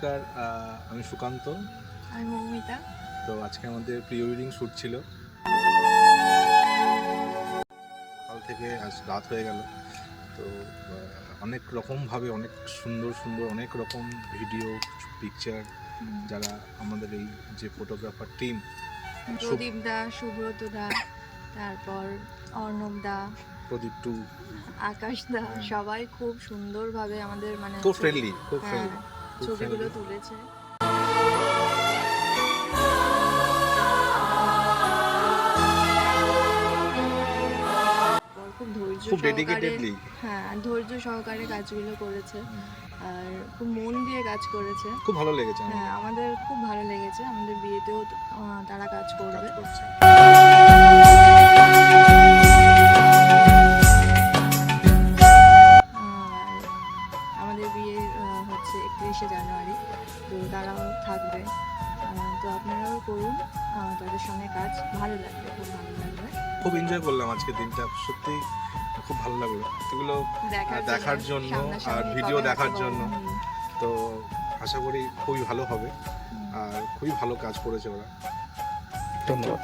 নমস্কার, আমি সুকান্ত। আমি মৌমিতা। তো আজকে আমাদের প্রি ওয়েডিং শ্যুট ছিল। সকাল থেকে আজ রাত হয়ে গেল। তো অনেক রকমভাবে অনেক সুন্দর সুন্দর অনেক রকম ভিডিও পিকচার যারা আমাদের এই যে ফটোগ্রাফার টিম, প্রদীপ দা, সুব্রত দা, তারপর অর্ণব দা, প্রদীপ টু, আকাশ দা, সবাই খুব সুন্দরভাবে আমাদের খুব ফ্রেন্ডলি, খুব হ্যাঁ, ফ্রেন্ডলি ছবিগুলো তুলেছে। খুব ধৈর্য খুব সহকারে, ডেডিকেটেডলি, হ্যাঁ ধৈর্য সহকারে কাজগুলো করেছে আর খুব মন দিয়ে কাজ করেছে। খুব ভালো লেগেছে। হ্যাঁ, আমাদের খুব ভালো লেগেছে। আমাদের বিয়েতেও তারা কাজ করবে। আমাদের বিয়ে হচ্ছে 31শে জানুয়ারি, তো তারাও থাকবে। তো আপনারাও করুন, তাদের সঙ্গে কাজ ভালো লাগবে, খুব ভালো লাগবে। খুব এনজয় করলাম আজকের দিনটা, সত্যি খুব ভালো লাগলো এগুলো দেখার জন্য আর ভিডিও দেখার জন্য। তো আশা করি খুবই ভালো হবে আর খুবই ভালো কাজ করেছে ওরা। ধন্যবাদ।